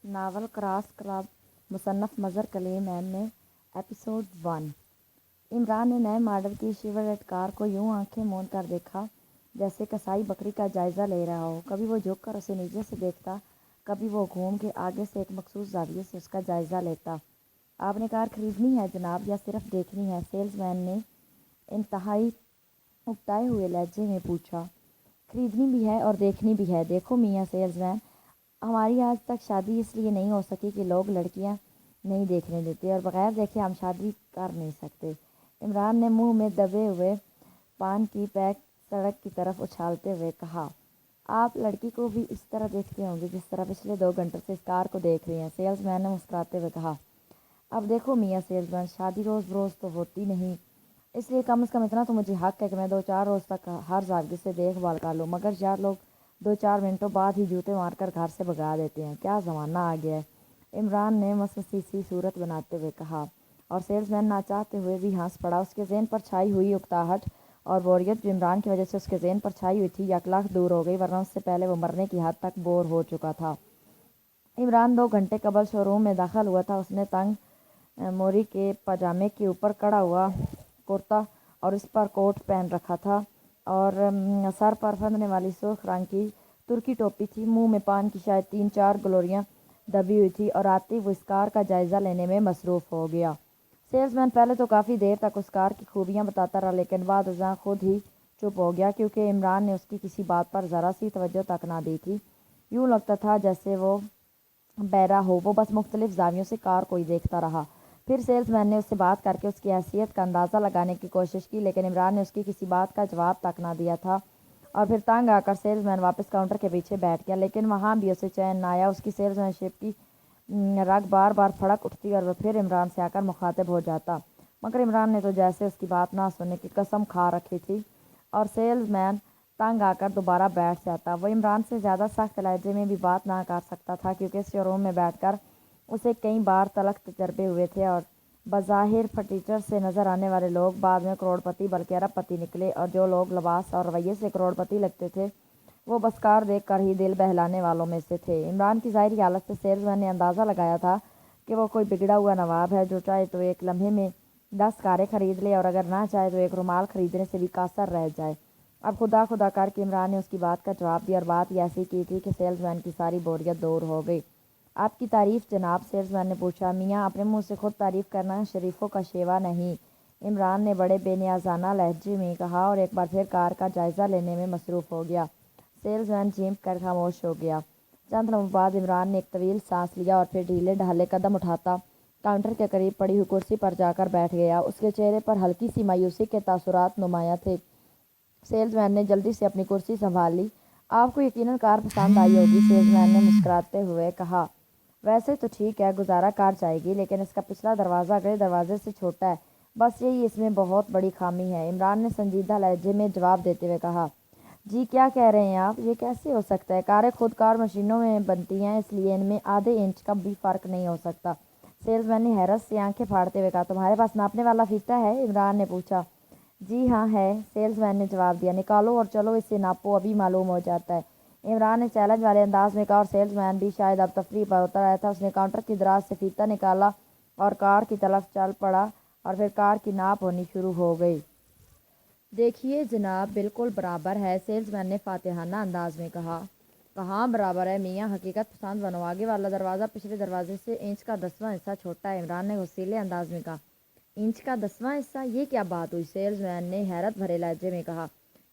Novel cross club مصنف مظہر کلیم M نے episode 1۔ Imran نے نئے ماڈل کی شیورلیٹ کار کو یوں آنکھیں موند کر دیکھا جیسے کسائی بکری کا جائزہ لے رہا ہو۔ کبھی وہ جھک کر اسے نیچے سے دیکھتا، کبھی وہ گھوم کے آگے سے ایک مخصوص زاویے سے اس کا جائزہ لیتا۔ آپ نے کار خریدنی ہے جناب یا صرف دیکھنی ہے؟ سیلز مین نے انتہائی اکتائے ہوئے لہجے میں پوچھا۔ خریدنی بھی ہے اور دیکھنی بھی ہے۔ دیکھو میاں سیلز مین، ہماری آج تک شادی اس لیے نہیں ہو سکی کہ لوگ لڑکیاں نہیں دیکھنے دیتے اور بغیر دیکھے ہم شادی کر نہیں سکتے۔ عمران نے منہ میں دبے ہوئے پان کی پیک سڑک کی طرف اچھالتے ہوئے کہا۔ آپ لڑکی کو بھی اس طرح دیکھتے ہوں گے جس طرح پچھلے 2 گھنٹوں سے اس کار کو دیکھ رہی ہیں، سیلز مین نے مسکراتے ہوئے کہا۔ اب دیکھو میاں سیلز مین، شادی روز بروز تو ہوتی نہیں، اس لیے کم از کم اتنا تو مجھے حق ہے کہ میں 2-4 روز تک ہر زاویے سے دیکھ بھال کر لوں، مگر یار لوگ 2-4 منٹوں بعد ہی جوتے مار کر گھر سے بھگا دیتے ہیں، کیا زمانہ آ گیا ہے، عمران نے مسوسی سی صورت بناتے ہوئے کہا، اور سیلز مین نہ چاہتے ہوئے بھی ہنس پڑا۔ اس کے ذہن پر چھائی ہوئی اکتاہٹ اور بوریت جو عمران کی وجہ سے اس کے ذہن پر چھائی ہوئی تھی یکلخت دور ہو گئی، ورنہ اس سے پہلے وہ مرنے کی حد تک بور ہو چکا تھا۔ عمران 2 گھنٹے قبل شو روم میں داخل ہوا تھا۔ اس نے تنگ موری کے پاجامے کے اوپر کڑا ہوا کرتا اور اس پر کوٹ پہن رکھا تھا اور سر پر پھندنے والی سرخ رنگ کی ترکی ٹوپی تھی۔ منہ میں پان کی شاید 3-4 گلوریاں دبی ہوئی تھی اور آتے ہی وہ اس کار کا جائزہ لینے میں مصروف ہو گیا۔ سیلز مین پہلے تو کافی دیر تک اس کار کی خوبیاں بتاتا رہا، لیکن بعد ازاں خود ہی چپ ہو گیا کیونکہ عمران نے اس کی کسی بات پر ذرا سی توجہ تک نہ دی تھی۔ یوں لگتا تھا جیسے وہ بہرا ہو، وہ بس مختلف زاویوں سے کار کو ہی دیکھتا رہا۔ پھر سیلز مین نے اس سے بات کر کے اس کی حیثیت کا اندازہ لگانے کی کوشش کی، لیکن عمران نے اس کی کسی بات کا جواب تک نہ دیا تھا اور پھر تنگ آ کر سیلز مین واپس کاؤنٹر کے پیچھے بیٹھ گیا، لیکن وہاں بھی اسے چین نہ آیا۔ اس کی سیلز مین شپ کی رگ بار بار پھڑک اٹھتی اور وہ پھر عمران سے آ کر مخاطب ہو جاتا، مگر عمران نے تو جیسے اس کی بات نہ سننے کی قسم کھا رکھی تھی اور سیلز مین تنگ آ کر دوبارہ بیٹھ جاتا۔ وہ عمران سے زیادہ سخت لہجے میں بھی بات نہ کر سکتا تھا کیونکہ اس شو روم میں بیٹھ کر اسے کئی بار تلخ تجربے ہوئے تھے اور بظاہر فرنیچر سے نظر آنے والے لوگ بعد میں کروڑ پتی بلکہ ارب پتی نکلے، اور جو لوگ لباس اور رویے سے کروڑ پتی لگتے تھے وہ بس کار دیکھ کر ہی دل بہلانے والوں میں سے تھے۔ عمران کی ظاہری حالت سے سیلز مین نے اندازہ لگایا تھا کہ وہ کوئی بگڑا ہوا نواب ہے جو چاہے تو ایک لمحے میں 10 کاریں خرید لے اور اگر نہ چاہے تو ایک رومال خریدنے سے بھی قاصر رہ جائے۔ اب خدا خدا کر کے عمران نے اس کی بات کا جواب دیا اور بات ہی ایسی کی تھی کہ سیلز مین کی ساری بوریت دور ہو گئی۔ آپ کی تعریف جناب، سیلز مین نے پوچھا۔ میاں اپنے منہ سے خود تعریف کرنا شریفوں کا شیوا نہیں، عمران نے بڑے بے نیازانہ لہجے میں کہا اور ایک بار پھر کار کا جائزہ لینے میں مصروف ہو گیا۔ سیلز مین چیمپ کر خاموش ہو گیا۔ چند لمحوں بعد عمران نے ایک طویل سانس لیا اور پھر ڈھیلے ڈھالے قدم اٹھاتا کاؤنٹر کے قریب پڑی ہوئی کرسی پر جا کر بیٹھ گیا۔ اس کے چہرے پر ہلکی سی مایوسی کے تاثرات نمایاں تھے۔ سیلز مین نے جلدی سے اپنی کرسی سنبھال لی۔ آپ کو یقیناً کار پسند آئی ہوگی، سیلز مین نے مسکراتے ہوئے کہا۔ ویسے تو ٹھیک ہے، گزارا کار جائے گی، لیکن اس کا پچھلا دروازہ اگلے دروازے سے چھوٹا ہے، بس یہی اس میں بہت بڑی خامی ہے، عمران نے سنجیدہ لہجے میں جواب دیتے ہوئے کہا۔ جی کیا کہہ رہے ہیں آپ؟ یہ کیسے ہو سکتا ہے؟ کاریں خود کار مشینوں میں بنتی ہیں، اس لیے ان میں آدھے انچ کا بھی فرق نہیں ہو سکتا، سیلز مین نے حیرت سے آنکھیں پھاڑتے ہوئے کہا۔ تمہارے پاس ناپنے والا فیتہ ہے؟ عمران نے پوچھا۔ جی ہاں ہے، سیلز مین نے جواب دیا۔ نکالو اور چلو اسے ناپو، ابھی معلوم ہو جاتا ہے، عمران نے چیلنج والے انداز میں کہا اور سیلز مین بھی شاید اب تفریح پر اتر آیا تھا۔ اس نے کاؤنٹر کی دراز سے فیتہ نکالا اور کار کی طرف چل پڑا اور پھر کار کی ناپ ہونی شروع ہو گئی۔ دیکھیے جناب، بالکل برابر ہے، سیلز مین نے فاتحانہ انداز میں کہا۔ کہاں برابر ہے میاں، حقیقت پسند بنو، آگے والا دروازہ پچھلے دروازے سے انچ کا 10واں حصہ چھوٹا ہے، عمران نے غصیلے انداز میں کہا۔ انچ کا 10واں حصہ؟ یہ کیا بات ہوئی، سیلز مین نے حیرت بھرے لہجے میں کہا۔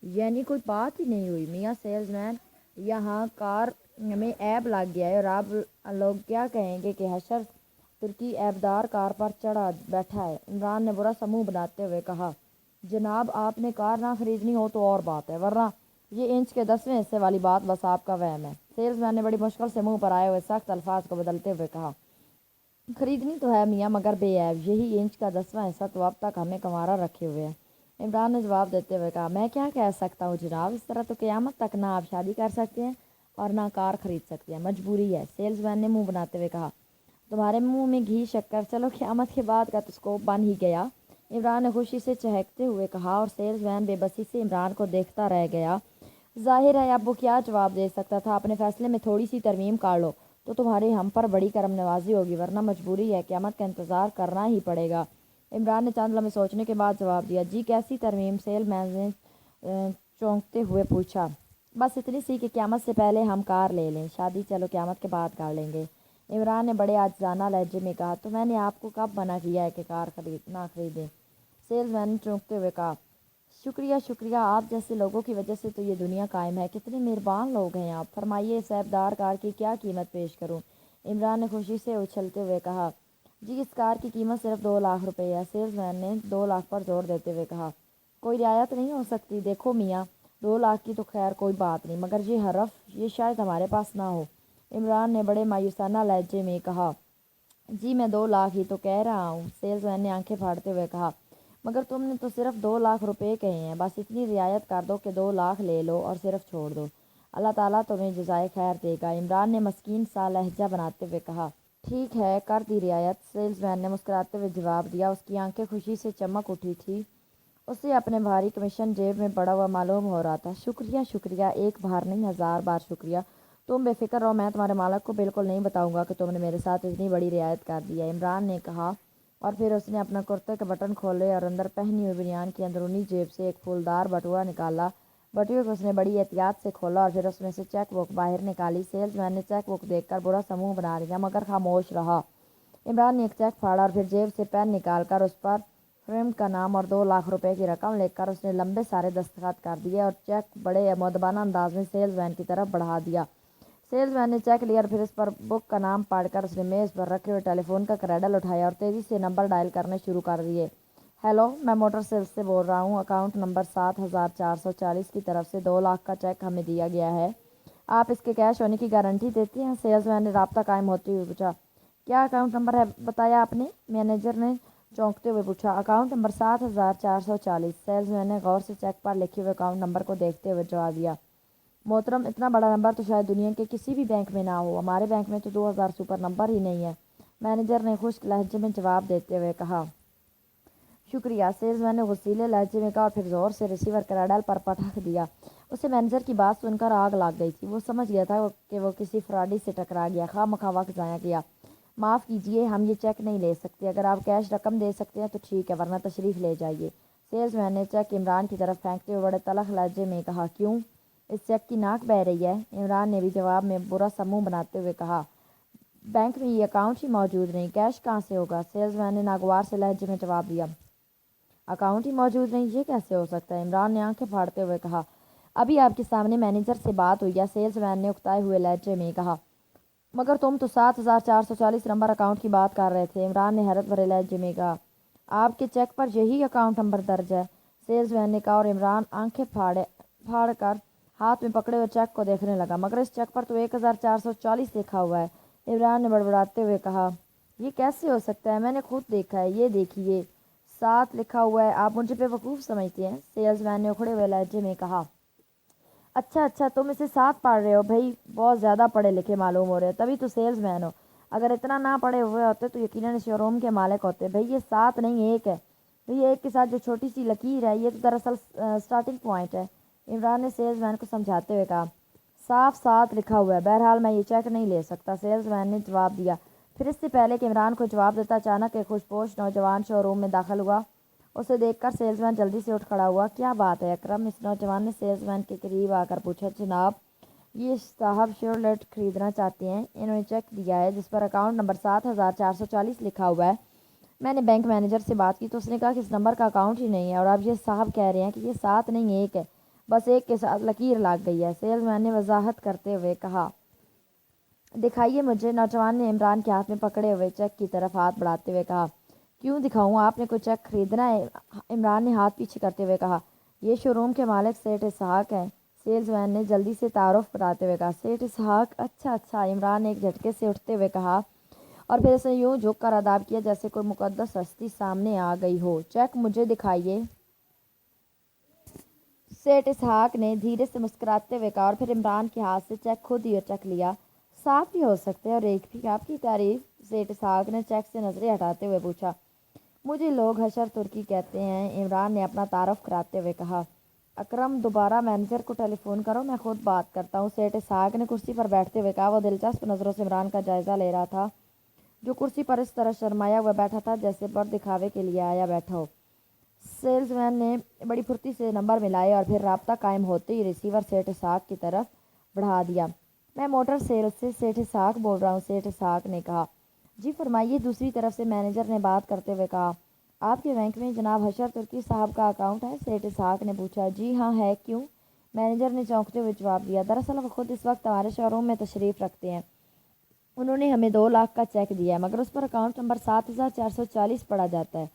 یعنی کوئی بات ہی نہیں ہوئی میاں سیلز مین، یہاں کار میں عیب لگ گیا ہے اور اب لوگ کیا کہیں گے کہ حشر ترکی عیبدار کار پر چڑھا بیٹھا ہے، عمران نے برا سا منہ بناتے ہوئے کہا۔ جناب آپ نے کار نہ خریدنی ہو تو اور بات ہے، ورنہ یہ انچ کے 10ویں حصے والی بات بس آپ کا وہم ہے، سیلز مین نے بڑی مشکل سے منہ پر آئے ہوئے سخت الفاظ کو بدلتے ہوئے کہا۔ خریدنی تو ہے میاں مگر بے عیب، یہی انچ کا 10واں حصہ تو اب تک ہمیں کنوارا رکھے ہوئے ہے، عمران نے جواب دیتے ہوئے کہا۔ میں کیا کہہ سکتا ہوں جناب، اس طرح تو قیامت تک نہ آپ شادی کر سکتے ہیں اور نہ کار خرید سکتے ہیں، مجبوری ہے، سیلز مین نے منہ بناتے ہوئے کہا۔ تمہارے منہ میں گھی شکر، چلو قیامت کے بعد کا تو اسکوپ بن ہی گیا، عمران نے خوشی سے چہکتے ہوئے کہا اور سیلز مین بے بسی سے عمران کو دیکھتا رہ گیا۔ ظاہر ہے اب وہ کیا جواب دے سکتا تھا، اپنے فیصلے میں تھوڑی سی ترمیم کر لو तो तुम्हारी हम पर बड़ी करम नवाजी होगी, वरना मजबूरी है, क़यामत का इंतज़ार करना ही पड़ेगा। इमरान ने चंद लम्हे सोचने के बाद जवाब दिया, जी कैसी तरमीम? सेलमैन ने चौंकते हुए पूछा। बस इतनी सी कि क़यामत से पहले हम कार ले लें, शादी चलो क़यामत के बाद कर लेंगे। इमरान ने बड़े आजिज़ाना लहजे में कहा, तो मैंने आपको कब मना किया है कि कार ना खरीदें? सेल्समैन ने चौंकते हुए कहा, शुक्रिया शुक्रिया, आप जैसे लोगों की वजह से तो ये दुनिया कायम है। कितने मेहरबान लोग हैं आप। फरमाइए साहबदार कार की क्या कीमत पेश करूं? इमरान ने खुशी से उछलते हुए कहा, जी इस कार की कीमत सिर्फ 2 लाख रुपए है। सेल्समैन ने 2 लाख पर जोर देते हुए कहा, कोई रियायत नहीं हो सकती? देखो मियाँ, 2 लाख की तो खैर कोई बात नहीं, मगर ये हरफ, ये शायद हमारे पास ना हो। इमरान ने बड़े मायूसाना लहजे में कहा, जी मैं 2 लाख ही तो कह रहा हूँ। सेल्समैन ने आंखें फाड़ते हुए कहा, मगर तुमने तो सिर्फ 2 लाख रुपए कहे हैं। बस इतनी रियायत कर दो कि 2 लाख ले लो और सिर्फ छोड़ दो। अल्लाह ताला तुम्हें जज़ाए खैर देगा। इमरान ने मस्कीन सा लहजा बनाते हुए कहा, ठीक है कर दी रियायत। सेल्समैन ने मुस्कुराते हुए जवाब दिया। उसकी आंखें खुशी से चमक उठी थी। उसे अपने भारी कमीशन जेब में पड़ा हुआ मालूम हो रहा था। शुक्रिया शुक्रिया, एक बार नहीं 1000 बार शुक्रिया। तुम बेफिक्र रहो, मैं तुम्हारे मालिक को बिल्कुल नहीं बताऊंगा कि तुमने मेरे साथ इतनी बड़ी रियायत कर दी है, इमरान ने कहा। और फिर उसने अपना कुर्ते के बटन खोले और अंदर पहनी हुई बनियान की अंदरूनी जेब से एक फूलदार बटुआ निकाला। बटुए को उसने बड़ी एहतियात से खोला और फिर उसमें से चेक बुक बाहर निकाली। सेल्समैन ने चेक बुक देखकर बुरा सा मुंह बना लिया, मगर खामोश रहा। इमरान ने एक चेक फाड़ा और फिर जेब से पेन निकालकर उस पर फ्रेम का नाम और 2 लाख रुपए की रकम लिखकर उसने लंबे सारे दस्तखत कर दिए और चेक बड़े मुअद्दबाना अंदाज में सेल्समैन की तरफ बढ़ा दिया। सेल्समैन ने चेक लिया और फिर इस पर बुक का नाम पढ़कर उसने मेज़ पर रखे हुए टेलीफोन का क्रैडल उठाया और तेज़ी से नंबर डायल करने शुरू कर दिए। हेलो, मैं मोटर सेल्स से बोल रहा हूँ। अकाउंट नंबर 7440 की तरफ से 2 लाख का चेक हमें दिया गया है। आप इसके कैश होने की गारंटी देते हैं? सेल्समैन ने राब्ता कायम होते हुए पूछा। क्या अकाउंट नंबर है बताया आपने? मैनेजर ने चौंकते हुए पूछा। Account number 7440। सेल्समैन ने गौर से चेक पर लिखे हुए अकाउंट नंबर को देखते हुए जवाब दिया। मोहतरम, इतना बड़ा नंबर तो शायद दुनिया के किसी भी बैंक में ना हो। हमारे बैंक में तो 2000 सुपर नंबर ही नहीं है, मैनेजर ने खुश्क लहजे में जवाब देते हुए कहा। शुक्रिया, सेल्समैन ने गुस्सीले लहजे में कहा और फिर जोर से रिसीवर क्रैडल पर पटक दिया। उसे मैनेजर की बात सुनकर आग लग गई थी। वो समझ गया था कि वो किसी फ्रॉडी से टकरा गया। खामखा वक्त ज़ाया किया। माफ़ कीजिए, हम ये चेक नहीं ले सकते। अगर आप कैश रकम दे सकते हैं तो ठीक है, वरना तशरीफ़ ले जाइए। सेल्समैन ने चेक इमरान की तरफ फेंकते हुए बड़े तलख लहजे में कहा। क्यों, इस चेक की नाक बह रही है? इमरान ने भी जवाब में बुरा सा मुंह बनाते हुए कहा। बैंक में ये अकाउंट ही मौजूद नहीं, कैश कहाँ से होगा? सेल्समैन ने नागवार से लहजे में जवाब दिया। अकाउंट ही मौजूद नहीं, ये कैसे हो सकता है? इमरान ने आंखें फाड़ते हुए कहा। अभी आपके सामने मैनेजर से बात हुई है, सेल्समैन ने उकताए हुए लहजे में कहा। मगर तुम तो 7440 नंबर अकाउंट की बात कर रहे थे, इमरान ने हैरत भरे लहजे में कहा। आपके चेक पर यही अकाउंट नंबर दर्ज है, सेल्समैन ने कहा। और इमरान आंखें फाड़ कर हाथ में पकड़े हुए चेक को देखने लगा। मगर इस चेक पर तो 1440 लिखा हुआ है, इमरान ने बड़बड़ाते हुए कहा। ये कैसे हो सकता है? मैंने खुद देखा है, ये देखिए 7 लिखा हुआ है। आप मुझे बेवकूफ़ समझते हैं? सेल्समैन ने उखड़े हुए लहजे में कहा। अच्छा अच्छा, तुम इसे 7 पढ़ रहे हो? भाई बहुत ज़्यादा पढ़े लिखे मालूम हो रहे हो, तभी तो सेल्समैन हो। अगर इतना ना पढ़े हुए होते तो यकीनन शोरूम के मालिक होते। भाई ये 7 नहीं 1 है। भाई 1 के साथ जो छोटी सी लकीर है, ये तो दरअसल स्टार्टिंग पॉइंट है, इमरान ने सेल्समैन को समझाते हुए कहा। साफ 7 लिखा हुआ है। बहरहाल मैं ये चेक नहीं ले सकता, सेल्समैन ने जवाब दिया। फिर इससे पहले कि इमरान को जवाब देता, अचानक एक खुशपोश नौजवान शोरूम में दाखिल हुआ। उसे देखकर सेल्समैन जल्दी से उठ खड़ा हुआ। क्या बात है अकरम? इस नौजवान ने सेल्समैन के करीब आकर पूछा। जनाब, ये साहब शेवरलेट खरीदना चाहते हैं। इन्होंने चेक दिया है जिस पर अकाउंट नंबर 7440 लिखा हुआ है। मैंने बैंक मैनेजर से बात की तो उसने कहा कि इस नंबर का अकाउंट ही नहीं है, और अब ये साहब कह रहे हैं कि ये 7 नहीं 1 है, बस 1 के साथ लकीर लग गई है, सेल्समैन ने वजाहत करते हुए कहा। दिखाइए मुझे, नौजवान ने इमरान के हाथ में पकड़े हुए चेक की तरफ हाथ बढ़ाते हुए कहा। क्यों दिखाऊं, आपने कोई चेक खरीदना है? इमरान ने हाथ पीछे करते हुए कहा। ये शोरूम के मालिक सेठ इसहाक हैं, सेल्समैन ने जल्दी से तारुफ कराते हुए कहा। सेठ इसहाक? अच्छा अच्छा, इमरान ने एक झटके से उठते हुए कहा और फिर उसे यूं झुक कर अदाब किया जैसे कोई मुकद्दस हस्ती सामने आ गई हो। चेक मुझे दिखाइए, सेठ इसहाक ने धीरे से मुस्कुराते हुए कहा और फिर इमरान के हाथ से चेक खुद ही चख लिया। 7 भी हो सकते हैं और 1 भी, आपकी तारीफ? सेठ इसहाक ने चेक से नजरें हटाते हुए पूछा। मुझे लोग हशर तुर्की कहते हैं, इमरान ने अपना तारफ कराते हुए कहा। اکرم دوبارہ مینیجر کو ٹیلی فون کرو، میں خود بات کرتا ہوں، سیٹھ اسحاق نے کرسی پر بیٹھتے ہوئے کہا۔ وہ دلچسپ نظروں سے عمران کا جائزہ لے رہا تھا، جو کرسی پر اس طرح شرمایا ہوا بیٹھا تھا جیسے پر دکھاوے کے لیے آیا بیٹھا ہو۔ سیلز مین نے بڑی پھرتی سے نمبر ملائے اور پھر رابطہ قائم ہوتے ہی ریسیور سیٹھ اسحاق کی طرف بڑھا دیا۔ میں موٹر سیلز سے سیٹھ اسحاق بول رہا ہوں، سیٹھ اسحاق نے کہا۔ جی فرمائیے، دوسری طرف سے مینیجر نے بات کرتے ہوئے کہا۔ آپ کے بینک میں جناب حشر ترکی صاحب کا اکاؤنٹ ہے؟ سیٹھ اسحاق نے پوچھا۔ جی ہاں ہے، کیوں؟ مینیجر نے چونکتے ہوئے جواب دیا۔ دراصل وہ خود اس وقت ہمارے شو روم میں تشریف رکھتے ہیں، انہوں نے ہمیں 2 لاکھ کا چیک دیا ہے، مگر اس پر اکاؤنٹ نمبر 7440 پڑا جاتا ہے۔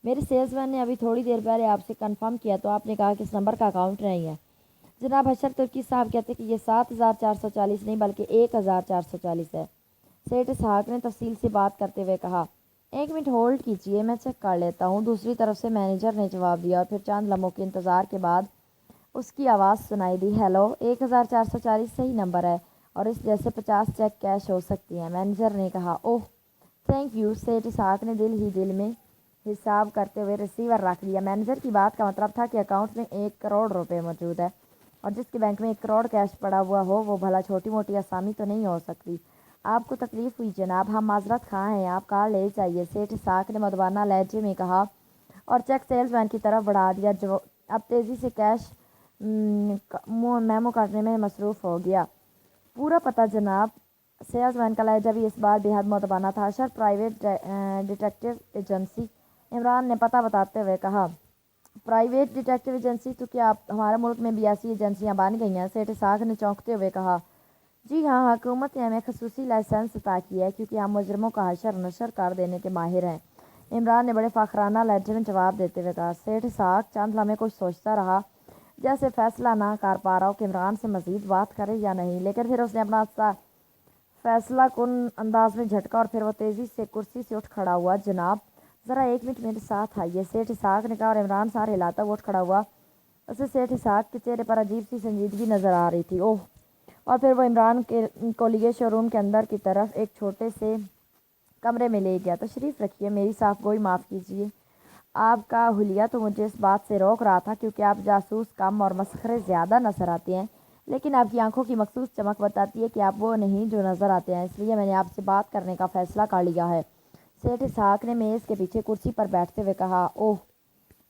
میرے سیلز مین نے ابھی تھوڑی دیر پہلے آپ سے کنفرم کیا تو آپ نے کہا کہ اس نمبر کا اکاؤنٹ نہیں ہے۔ جناب حشر ترکی صاحب کہتے کہ یہ 7440 نہیں بلکہ 1440 ہے۔ سیٹھ اسحاق نے تفصیل سے بات کرتے ہوئے کہا۔ 1 منٹ ہولڈ کیجیے، میں چیک کر لیتا ہوں، دوسری طرف سے مینیجر نے جواب دیا اور پھر چند لمحوں کے انتظار کے بعد اس کی آواز سنائی دی۔ ہیلو، 1440 صحیح نمبر ہے اور اس جیسے 50 چیک کیش ہو سکتی ہیں، مینیجر نے کہا۔ اوہ تھینک یو، سیٹھ اسحاق نے دل ہی دل میں حساب کرتے ہوئے ریسیور رکھ دیا۔ مینیجر کی بات کا مطلب تھا کہ اکاؤنٹ میں 1 کروڑ روپے موجود ہے، اور جس کے بینک میں 1 کروڑ کیش پڑا ہوا ہو وہ بھلا چھوٹی موٹی آسامی تو نہیں ہو سکتی۔ آپ کو تکلیف ہوئی جناب، ہم معذرت خواہ ہیں، آپ کار لے جائیے، سیٹھ اسحاق نے مدبانہ لہجے میں کہا اور چیک سیلز مین کی طرف بڑھا دیا، جو اب تیزی سے کیش میمو کرنے میں مصروف ہو گیا۔ پورا پتہ جناب؟ سیلز مین کا لہجہ بھی اس بار بے حد مدبانہ تھا۔ حشر پرائیویٹ ڈیٹیکٹیو ایجنسی، عمران نے پتہ بتاتے ہوئے کہا۔ Private detective agency? تو کیا ہمارے ملک میں بھی ایسی ایجنسیاں بن گئی ہیں؟ سیٹھ اسحاق نے چونکتے ہوئے کہا۔ جی ہاں، حکومت نے ہمیں خصوصی لائسنس عطا کیا ہے کیونکہ ہم مجرموں کا حشر نشر کر دینے کے ماہر ہیں، عمران نے بڑے فخرانہ لہجے میں جواب دیتے ہوئے کہا۔ سیٹھ اسحاق چند لمحے کچھ سوچتا رہا، جیسے فیصلہ نہ کر پا رہا ہو کہ عمران سے مزید بات کرے یا نہیں، لیکن پھر اس نے اپنا فیصلہ کن انداز میں جھٹکا اور پھر وہ تیزی سے کرسی سے اٹھ کھڑا ہوا۔ جناب ذرا 1 منٹ میرے ساتھ آئیے، سیٹھ اسحاق نے کہا اور عمران سار ہلاتا ہوا اٹھ کھڑا ہوا۔ اسے سیٹھ اسحاق کے چہرے پر عجیب سی سنجیدگی نظر آ رہی تھی۔ اوہ! اور پھر وہ عمران کو لیے شو روم کے اندر کی طرف ایک چھوٹے سے کمرے میں لے گیا۔ تشریف رکھیے، میری صاف گوئی معاف کیجیے، آپ کا حلیہ تو مجھے اس بات سے روک رہا تھا کیونکہ آپ جاسوس کم اور مسخرے زیادہ نظر آتے ہیں، لیکن آپ کی آنکھوں کی مخصوص چمک بتاتی ہے کہ آپ وہ نہیں جو نظر آتے ہیں، اس لیے میں نے آپ سے بات کرنے کا فیصلہ کر لیا ہے، سیٹھ اسحاق نے میز کے پیچھے کرسی پر بیٹھتے ہوئے کہا۔ اوہ،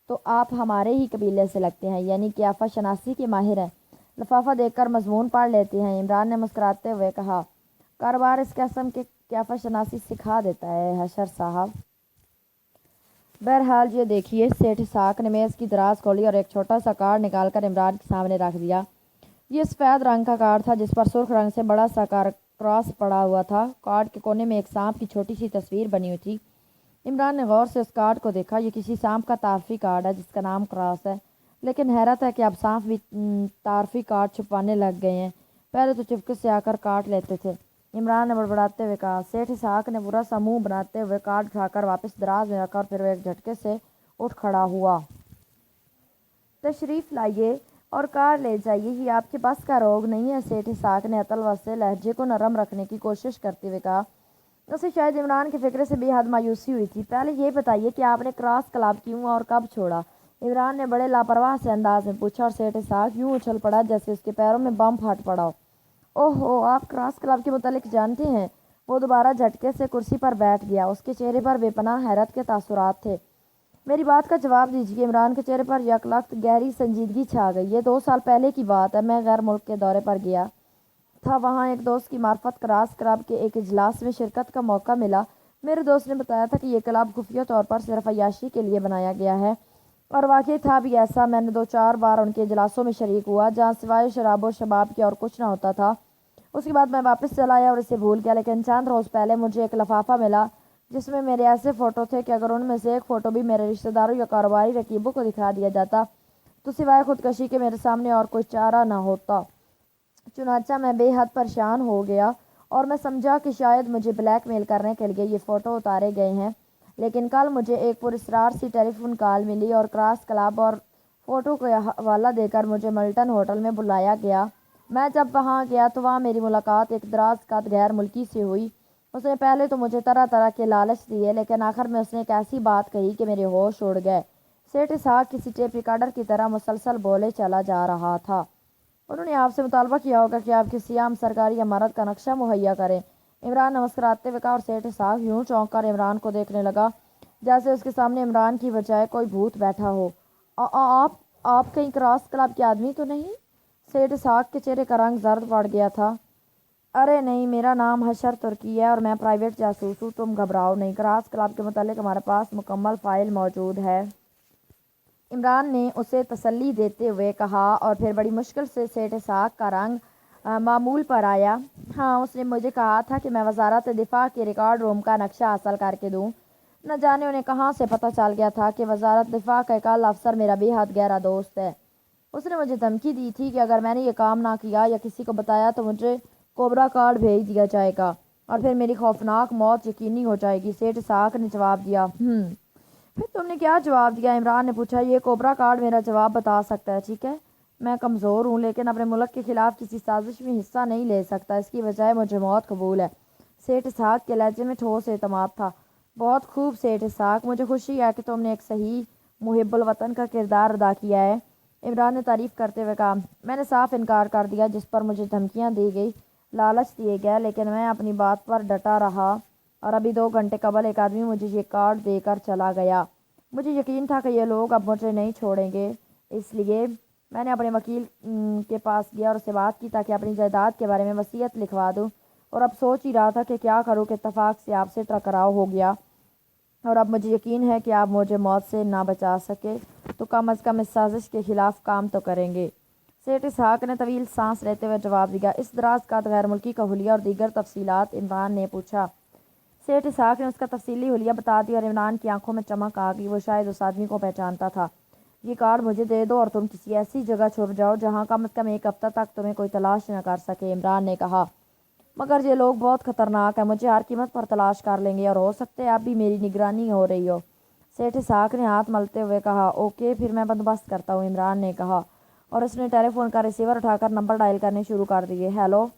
تو آپ ہمارے ہی قبیلے سے لگتے ہیں، یعنی قیافہ شناسی کے ماہر ہیں، لفافہ دیکھ کر مضمون پڑھ لیتے ہیں، عمران نے مسکراتے ہوئے کہا۔ کاروبار اس قسم کے قیافہ شناسی سکھا دیتا ہے حشر صاحب۔ بہرحال یہ دیکھیے، سیٹھ اسحاق نے میز کی دراز کھولی اور ایک چھوٹا سا کارڈ نکال کر عمران کے سامنے رکھ دیا۔ یہ سفید رنگ کا کارڈ تھا جس پر سرخ رنگ سے بڑا سا کراس پڑا ہوا تھا۔ کارڈ کے کونے میں ایک سانپ کی چھوٹی سی تصویر بنی ہوئی تھی۔ عمران نے غور سے اس کارڈ کو دیکھا۔ یہ کسی سانپ کا تعارفی کارڈ ہے جس کا نام کراس ہے، لیکن حیرت ہے کہ اب سانپ بھی تعارفی کارڈ چھپوانے لگ گئے ہیں، پہلے تو چپکے سے آ کر کاٹ لیتے تھے، عمران نے بڑبڑاتے ہوئے کہا۔ سیٹھ اسحاق نے برا سا منہ بناتے ہوئے کارڈ اٹھا کر واپس دراز میں رکھا اور پھر وہ ایک جھٹکے سے اٹھ کھڑا ہوا۔ تشریف لائیے اور کار لے جائیے، یہ آپ کے بس کا روگ نہیں ہے، سیٹھ اسحاق نے عتل سے لہجے کو نرم رکھنے کی کوشش کرتے ہوئے کہا۔ اسے شاید عمران کے فکرے سے بے حد مایوسی ہوئی تھی۔ پہلے یہ بتائیے کہ آپ نے کراس کلب کیوں اور کب چھوڑا؟ عمران نے بڑے لاپرواہ سے انداز میں پوچھا اور سیٹھ اسحاق یوں اچھل پڑا جیسے اس کے پیروں میں بم پھٹ پڑا ہو۔ اوہ، آپ کراس کلب کے متعلق جانتے ہیں؟ وہ دوبارہ جھٹکے سے کرسی پر بیٹھ گیا، اس کے چہرے پر بے پناہ حیرت کے تاثرات تھے۔ میری بات کا جواب دیجیے، عمران کے چہرے پر یکلخت گہری سنجیدگی چھا گئی۔ یہ 2 سال پہلے کی بات ہے، میں غیر ملک کے دورے پر گیا تھا، وہاں ایک دوست کی معرفت کراس کلب کے ایک اجلاس میں شرکت کا موقع ملا۔ میرے دوست نے بتایا تھا کہ یہ کلب خفیہ طور پر صرف عیاشی کے لیے بنایا گیا ہے، اور واقعی تھا بھی ایسا۔ میں نے 2-4 بار ان کے اجلاسوں میں شریک ہوا جہاں سوائے شراب و شباب کے اور کچھ نہ ہوتا تھا۔ اس کے بعد میں واپس چلا آیا اور اسے بھول گیا، لیکن چند روز پہلے مجھے ایک لفافہ ملا جس میں میرے ایسے فوٹو تھے کہ اگر ان میں سے ایک فوٹو بھی میرے رشتہ داروں یا کاروباری رقیبوں کو دکھا دیا جاتا تو سوائے خودکشی کے میرے سامنے اور کوئی چارہ نہ ہوتا۔ چنانچہ میں بے حد پریشان ہو گیا اور میں سمجھا کہ شاید مجھے بلیک میل کرنے کے لیے یہ فوٹو اتارے گئے ہیں، لیکن کل مجھے ایک پراسرار سی ٹیلی فون کال ملی اور کراس کلب اور فوٹو کا حوالہ دے کر مجھے ملٹن ہوٹل میں بلایا گیا۔ میں جب وہاں گیا تو وہاں میری ملاقات ایک دراز قد غیر ملکی سے ہوئی۔ اس نے پہلے تو مجھے طرح طرح کے لالچ دیے، لیکن آخر میں اس نے ایک ایسی بات کہی کہ میرے ہوش اڑ گئے۔ सेठ इसहाक किसी टेप रिकॉर्डर की तरह मुसलसल बोले चला जा रहा था। उन्होंने आपसे मुतालबा किया होगा कि आप किसी आम सरकारी इमारत का नक्शा मुहैया करें। इमरान ने मुस्कुराते हुए कहा और सेठ इसहाक यूं चौंक कर इमरान को देखने लगा जैसे उसके सामने इमरान की बजाय कोई भूत बैठा हो। आप कहीं क्रॉस क्लब के आदमी तो नहीं? सेठ इसहाक के चेहरे का रंग जर्द पड़ गया था। अरे नहीं, मेरा नाम हशर तुर्की है और मैं प्राइवेट जासूस हूँ। तुम घबराओ नहीं, क्रॉस क्लब के मुतालिक हमारे पास मुकम्मल फाइल मौजूद है। इमरान ने उसे तसल्ली देते हुए कहा और फिर बड़ी मुश्किल से सेठ इसहाक का रंग मामूल पर आया। हाँ, उसने मुझे कहा था कि मैं वजारत दिफा के रिकॉर्ड रूम का नक्शा हासिल करके दूँ। न जाने उन्हें कहाँ से पता चल गया था कि वजारत दिफा का एक आला अफसर मेरा बेहद गहरा दोस्त है। उसने मुझे धमकी दी थी कि अगर मैंने ये काम ना किया या किसी को बताया तो मुझे कोबरा कार्ड भेज दिया जाएगा और फिर मेरी खौफनाक मौत यकीनी हो जाएगी। सेठ इसहाक ने जवाब दिया। फिर तुमने क्या जवाब दिया? इमरान ने पूछा। ये कोबरा कार्ड मेरा जवाब बता सकता है। ठीक है, मैं कमज़ोर हूँ लेकिन अपने मुल्क के खिलाफ किसी साजिश में हिस्सा नहीं ले सकता। इसकी बजाय मुझे मौत कबूल है। सेठ इसहाक के लहजे में ठोस एतमाद था। बहुत खूब सेठ इसहाक, मुझे खुशी है कि तुमने एक सही मुहिब्बुल वतन का किरदार अदा किया है। इमरान ने तारीफ़ करते हुए कहा। मैंने साफ इनकार कर दिया, जिस पर मुझे धमकियाँ दी गई, लालच दिए गए, लेकिन मैं अपनी बात पर डटा रहा और अभी 2 घंटे कबल एक आदमी मुझे ये कार्ड देकर चला गया। मुझे यकीन था कि ये लोग अब मुझे नहीं छोड़ेंगे, इसलिए मैंने अपने वकील के पास गया और उससे बात की ताकि अपनी जायदाद के बारे में वसीयत लिखवा दूँ। और अब सोच ही रहा था कि क्या करूँ कि इत्तफाक से आपसे टकराव हो गया और अब मुझे यकीन है कि आप मुझे मौत से ना बचा सके तो कम अज़ कम इस साजिश के ख़िलाफ़ काम तो करेंगे। सेठ इसहाक ने तवील सांस लेते हुए जवाब दिया। इस दराज का गैर मुल्की का हुलिया और दीगर तफसीलात? इमरान ने पूछा। सेठ इसहाक ने उसका तफसीली हुलिया बता दिया और इमरान की आंखों में चमक आ गई। वो शायद उस आदमी को पहचानता था। ये कार्ड मुझे दे दो और तुम किसी ऐसी जगह छुप जाओ जहाँ कम अज़ कम 1 हफ्ता तक तुम्हें कोई तलाश न कर सके। इमरान ने कहा। मगर ये लोग बहुत ख़तरनाक है, मुझे हर कीमत पर तलाश कर लेंगे और हो सकता है अब भी मेरी निगरानी हो रही हो। सेठ इसहाक ने हाथ मलते हुए कहा। ओके, फिर मैं बंदोबस्त करता हूँ, इमरान ने कहा और उसने टेलीफोन का रिसीवर उठाकर नंबर डायल करने शुरू कर दिए। हेलो,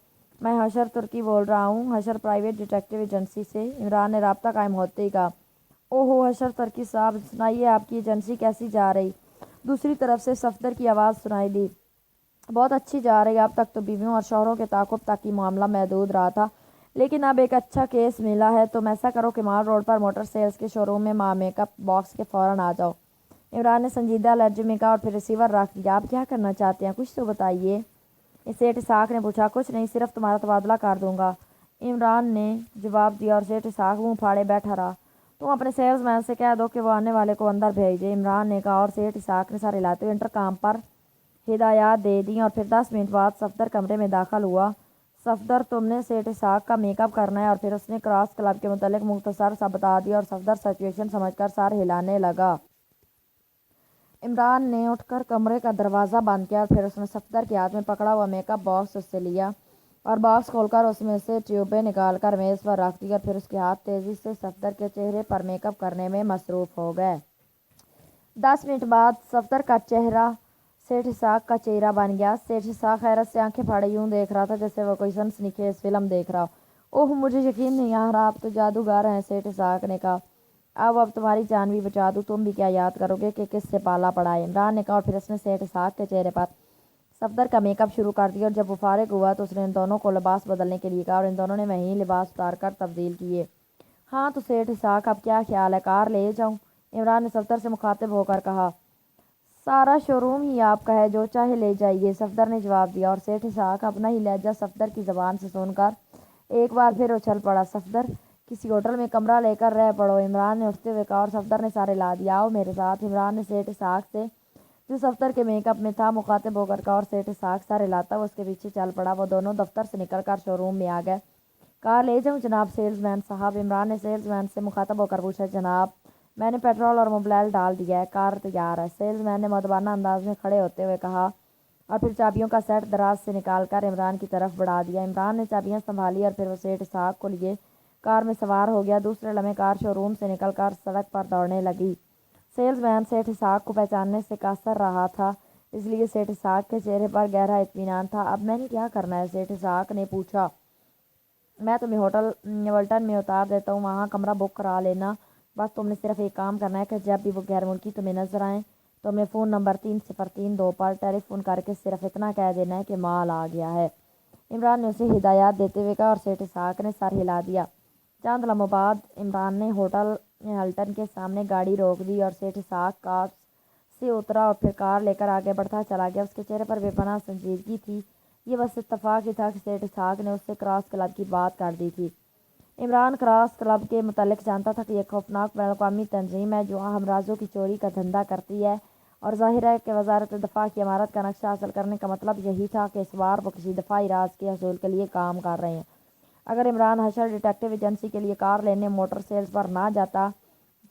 मैं हशर तुर्की बोल रहा हूँ, हशर प्राइवेट डिटेक्टिव एजेंसी से। इमरान ने रब्ता कायम होते ही कहा। ओहो हशर तुर्की साहब, सुनाइए आपकी एजेंसी कैसी जा रही? दूसरी तरफ से सफदर की आवाज़ सुनाई दी। बहुत अच्छी जा रही है। अब तक तो बीवियों और शौहरों के ताक़ुब तक ही मामला महदूद रहा था, लेकिन अब एक अच्छा केस मिला है। तो ऐसा करो कि माल रोड पर मोटर सेल्स के शोरूम में माँ मेकअप बॉक्स के फ़ौरन आ जाओ। इमरान ने संजीदा लहजे में कहा और फिर रिसीवर रख दिया। आप क्या करना चाहते हैं, कुछ तो बताइए, सेठ इसहाक ने पूछा। कुछ नहीं, सिर्फ तुम्हारा तबादला कर दूंगा, इमरान ने जवाब दिया और सेठ इसहाक मुँह फाड़े बैठा रहा। तुम अपने सेल्समैन से कह दो कि वो आने वाले को अंदर भेजे, इमरान ने कहा और सेठ इसहाक ने सर हिलाते हुए इंटरकॉम पर हिदायत दे दी और फिर 10 मिनट बाद सफदर कमरे में दाखिल हुआ। सफदर, तुमने सेठ इसहाक का मेकअप करना है। और फिर उसने क्रॉस क्लब के मुतालिक मुख्तसर सा बता दिया और सफदर सिचुएशन समझकर सर हिलाने लगा। इमरान ने उठकर कमरे का दरवाज़ा बंद किया और फिर उसने सफदर के हाथ में पकड़ा हुआ मेकअप बॉक्स उससे लिया और बॉक्स खोलकर उसमें से ट्यूबें निकालकर मेज़ पर रख दी और फिर उसके हाथ तेज़ी से सफदर के चेहरे पर मेकअप करने में मसरूफ़ हो गए। 10 मिनट बाद सफदर का चेहरा सेठ इसहाक का चेहरा बन गया। सेठ इसहाक हैरत से आंखें फाड़े यूं देख रहा था जैसे वो कोई सनसनीखेज फिल्म देख रहा हो। ओह, मुझे यकीन नहीं आ रहा, आप तो जादूगर हैं, सेठ इसहाक ने कहा। अब तुम्हारी जान भी बचा दूँ, तुम भी क्या याद करोगे कि किससे पाला पड़ा है, इमरान ने कहा और फिर उसने सेठ इसहाक के चेहरे पर सफदर का मेकअप शुरू कर दिया और जब वो फारिग हुआ तो उसने इन दोनों को लिबास बदलने के लिए कहा और इन दोनों ने वहीं लिबास उतार कर तब्दील किए। हाँ तो सेठ इसहाक, अब क्या ख्याल है, कार ले जाऊँ, इमरान ने सफदर से मुखातिब होकर कहा। सारा शोरूम ही आपका है, जो चाहे ले जाइए, सफदर ने जवाब दिया और सेठ इसहाक अपना ही लहजा सफदर की ज़बान से सुनकर एक बार फिर उछल पड़ा। सफदर, किसी होटल में कमरा लेकर रह पड़ो, इमरान ने उठते हुए कहा और सफदर ने सारे ला दिया। आओ मेरे साथ, इमरान ने सेठ इसहाक से, जो सफदर के मेकअप में था, मुखातिब होकर कहा और सेठ इसहाक सारे लाता हुआ उसके पीछे चल पड़ा। वो दोनों दफ्तर से निकलकर शोरूम में आ गए। कार ले जाऊँ जनाब सेल्समैन साहब, इमरान ने सेल्समैन से मुखातब होकर पूछा। जनाब, मैंने पेट्रोल और मोबिल डाल दिया है, कार तैयार है, सेल्समैन ने मदबाना अंदाज में खड़े होते हुए कहा और फिर चाबियों का सेट दराज से निकालकर इमरान की तरफ बढ़ा दिया। इमरान ने चाबियां संभाली और फिर वो सेठ इसहाक को लिए कार में सवार हो गया। दूसरे लम्हे कार शोरूम से निकलकर सड़क पर दौड़ने लगी। सेल्समैन सेठ इसहाक को पहचानने से कासर रहा था, इसलिए सेठ इसहाक के चेहरे पर गहरा इत्मीनान था। अब मैंने क्या करना है, सेठ इसहाक ने पूछा। मैं तुम्हें होटल वल्टन में उतार देता हूँ, वहाँ कमरा बुक करा लेना, बस तुमने सिर्फ एक काम करना है कि जब भी वो गैर मुल्की तुम्हें नजर आए तो हमें फ़ोन नंबर 3032 पर टेलीफोन करके सिर्फ इतना कह देना है कि माल आ गया है। इमरान ने उसे हिदायत देते हुए कहा और सेठ इसहाक ने सर हिला दिया। चंद लम्हों बाद इमरान ने होटल हल्टन के सामने गाड़ी रोक दी और सेठ इसहाक कार से उतरा और फिर कार लेकर आगे बढ़ता चला गया। उसके चेहरे पर बेपनाह संजीदगी थी। ये बस इत्तफाक ही था कि सेठ इसहाक ने उससे क्रॉस क्लब की बात कर दी थी। इमरान क्रॉस क्लब के मुतालिक जानता था कि यह खौफनाक बैनुल-अक़वामी तंजीम है जो हमराजों की चोरी का धंधा करती है और ज़ाहिर है कि वजारत दफ़ा की इमारत का नक्शा हासिल करने का मतलब यही था कि इस बार वो किसी दफ़ाई राज के हसूल के लिए काम कर रहे हैं। अगर इमरान हशर डिटेक्टिव एजेंसी के लिए कार लेने मोटर सेल्स पर ना जाता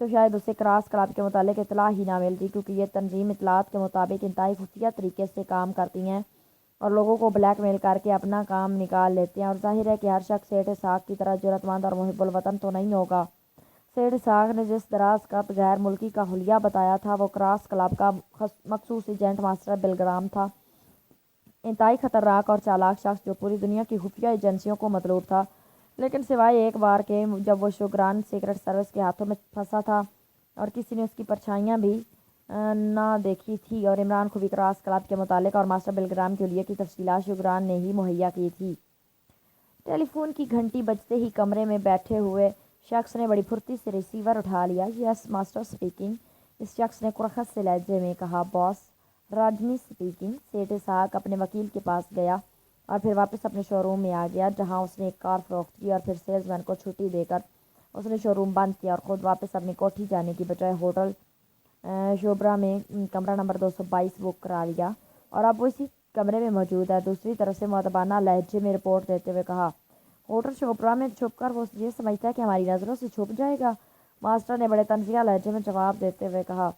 तो शायद उसे क्रॉस क्लब के मुतालिक इतला ही ना मिलती, क्योंकि ये तंजीम इतलात के मुताबिक इंतहाई खुफिया तरीके से काम करती हैं और लोगों को ब्लैकमेल करके अपना काम निकाल लेते हैं। और जाहिर है कि हर शख्स सेठ इसहाक की तरह जुर्रतमंद और मुहिब्बुल वतन तो नहीं होगा। सेठ इसहाक ने जिस दराज का गैर मुल्की का हुलिया बताया था वो क्रॉस क्लब का मखसूस एजेंट मास्टर बिलग्राम था। इंतहाई खतरनाक और चालाक शख्स जो पूरी दुनिया की खुफिया एजेंसियों को मतलूब था, लेकिन सिवाय एक बार के जब वो शुगरान सीक्रेट सर्विस के हाथों में फंसा था और किसी ने उसकी परछाइयाँ भी ना देखी थी। और इमरान को भी क्रॉस क्लब के मुतालिक और मास्टर बिलग्राम के लिए की तफसीलात शुगरान ने ही मुहैया की थी। टेलीफोन की घंटी बजते ही कमरे में बैठे हुए शख्स ने बड़ी फुर्ती से रिसीवर उठा लिया। यस मास्टर स्पीकिंग, इस शख्स ने कुरखत से लहजे में कहा। Boss Rajni speaking. सेठ इसहाक अपने वकील के पास गया और फिर वापस अपने शोरूम में आ गया, जहां उसने एक कार फरोख्त की और फिर सेल्समैन को छुट्टी देकर उसने शोरूम बंद किया और ख़ुद वापस अपनी कोठी जाने की बजाय होटल शोबरा में कमरा नंबर 222 बुक करा लिया और अब वो इसी कमरे में मौजूद है। दूसरी तरफ से मुअद्दबाना लहजे में रिपोर्ट देते हुए कहा, होटल शोबरा में छुपकर वो ये समझता है कि हमारी नज़रों से छुप जाएगा। मास्टर ने बड़े तनज़िया लहजे में जवाब देते हुए कहा,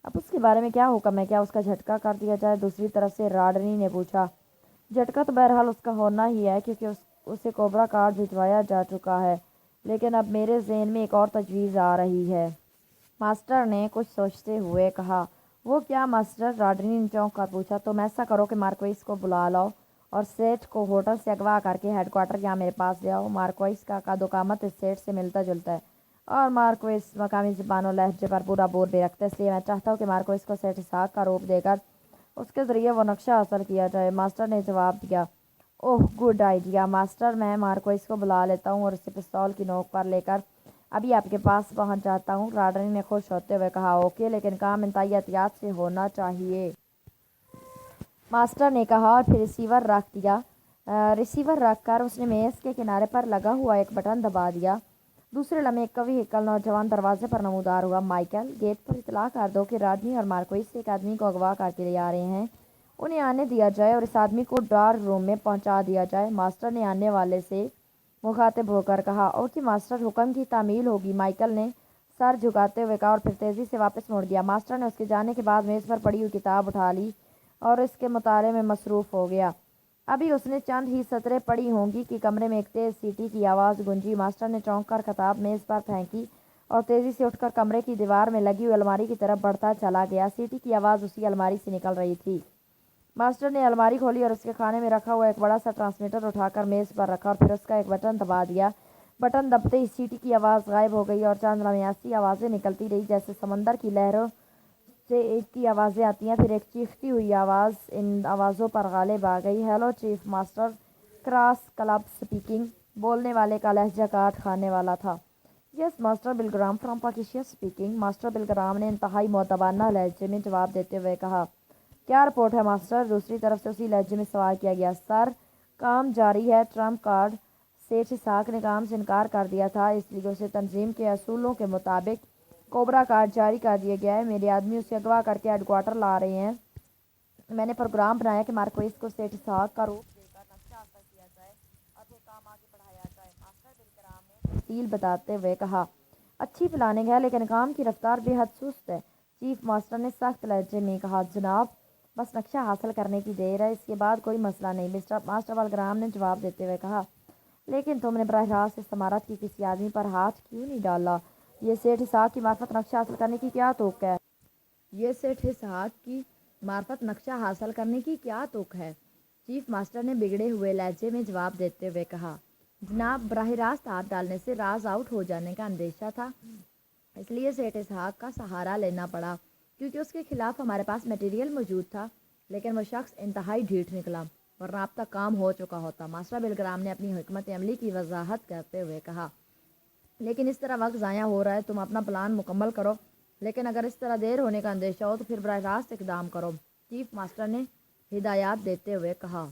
अब उसके बारे में क्या हुक्म है, क्या उसका झटका कर दिया जाए? दूसरी तरफ से राडनी ने पूछा। झटका तो बहरहाल उसका होना ही है, क्योंकि उसे कोबरा कार्ड भिजवाया जा चुका है, लेकिन अब मेरे ज़हन में एक और तजवीज़ आ रही है। मास्टर ने कुछ सोचते हुए कहा, वो क्या मास्टर? राडनी ने चौंक कर पूछा। तुम ऐसा करो कि मार्कोइस को बुला लाओ और सेठ को होटल से अगवा करके हेडक्वार्टर यहाँ मेरे पास ले आओ। मार्कोइस का कदोकामत इस सेठ से मिलता जुलता है और मार्कोइस मकामी ज़बान और लहजे पर पूरा बोर भी रखता है, इसलिए मैं चाहता हूँ कि मार्कोइस को सेठ इसहाक का रूप देकर उसके ज़रिए वो नक्शा हासिल किया जाए। मास्टर ने जवाब दिया, ओह गुड आइडिया मास्टर, मैं मार्कोइस को बुला लेता हूँ और उसे पिस्तौल की नोक पर लेकर अभी आपके पास पहुँच जाता हूँ। राडनी ने खुश होते हुए कहा, ओके, लेकिन काम इंतहाई एहतियात से होना चाहिए। मास्टर ने कहा और फिर रिसीवर रख दिया। रिसीवर रख कर उसने मेज़ के किनारे पर लगा हुआ एक बटन दबा दिया। दूसरे लम्हे एक व्हीकल नौजवान दरवाजे पर नमूदार हुआ। माइकल, गेट पर इतला कर दो कि राडनी और मार्कोइस एक आदमी को अगवा करके ले आ रहे हैं, उन्हें आने दिया जाए और इस आदमी को डार्क रूम में पहुंचा दिया जाए। मास्टर ने आने वाले से मुखातिब होकर कहा, ओके मास्टर, हुक्म की तामील होगी। माइकल ने सर झुकाते हुए कहा और फिर तेज़ी से वापस मुड़ गया। मास्टर ने उसके जाने के बाद मेज़ पर पड़ी हुई किताब उठा ली और इसके मुताले में मसरूफ़ हो गया। अभी उसने चंद ही सतरें पढ़ी होंगी कि कमरे में एक तेज़ सीटी की आवाज़ गूंजी। मास्टर ने चौंक कर किताब मेज़ पर फेंकी और तेज़ी से उठकर कमरे की दीवार में लगी हुई अलमारी की तरफ बढ़ता चला गया। सीटी की आवाज़ उसी अलमारी से निकल रही थी। मास्टर ने अलमारी खोली और उसके खाने में रखा हुआ एक बड़ा सा ट्रांसमीटर उठाकर मेज़ पर रखा और फिर उसका एक बटन दबा दिया। बटन दबते ही सीटी की आवाज़ गायब हो गई और चंद लम्हे ऐसी आवाज़ें निकलती रही जैसे समंदर की लहरों से एक की आवाज़ें आती हैं। फिर एक चीखती हुई आवाज़ इन आवाज़ों पर गालिब आ गई। Hello chief master, cross club speaking. बोलने वाले का लहजा काट खाने वाला था। Yes master Bilgram from Pakistan speaking. Master Bilgram ने इंतहाई मुअद्दबाना लहजे में जवाब देते हुए कहा, क्या रिपोर्ट है मास्टर? दूसरी तरफ से उसी लहजे में सवाल किया गया। सर, काम जारी है। Trump card. सेठ इसहाक ने काम से इनकार कर दिया था, इसलिए उसे तंजीम के असूलों के मुताबिक कोबरा कार्ड जारी कर दिया गया है। मेरे आदमी उसे अगवा करके हेडक्वार्टर ला रहे हैं। मैंने प्रोग्राम बनाया कि मार्कोइस को सेठ इसहाक का रूप देकर नक्शा हासिल किया जाए और फिर काम आगे बढ़ाया जाए। मास्टर बिलग्राम ने तफसील बताते हुए कहा, अच्छी प्लानिंग है, लेकिन काम की रफ्तार बेहद सुस्त है। चीफ मास्टर ने सख्त लहजे में कहा, जनाब, बस नक्शा हासिल करने की देर है, इसके बाद कोई मसला नहीं। मिस्टर मास्टर बिलग्राम ने जवाब देते हुए कहा, लेकिन तुमने बराह रास्त इस इमारत की किसी आदमी पर हाथ क्यों नहीं डाला? ये सेठ इसहाक की मार्फत नक्शा हासिल करने की क्या तुक है? ये सेठ इसहाक की मार्फत नक्शा हासिल करने की क्या तुक है? चीफ मास्टर ने बिगड़े हुए लहजे में जवाब देते हुए कहा, जनाब, बराह रास्त हाथ डालने से राज आउट हो जाने का अंदेशा था। اس لیے سیٹھ اسحاق کا سہارا لینا پڑا کیونکہ اس کے خلاف ہمارے پاس میٹیریل موجود تھا، لیکن وہ شخص انتہائی ڈھیٹ نکلا، ورنہ اب تک کام ہو چکا ہوتا۔ ماسٹر بلگرام نے اپنی حکمت عملی کی وضاحت کرتے ہوئے کہا، لیکن اس طرح وقت ضائع ہو رہا ہے، تم اپنا پلان مکمل کرو، لیکن اگر اس طرح دیر ہونے کا اندیشہ ہو تو پھر براہ راست اقدام کرو، چیف ماسٹر نے ہدایات دیتے ہوئے کہا۔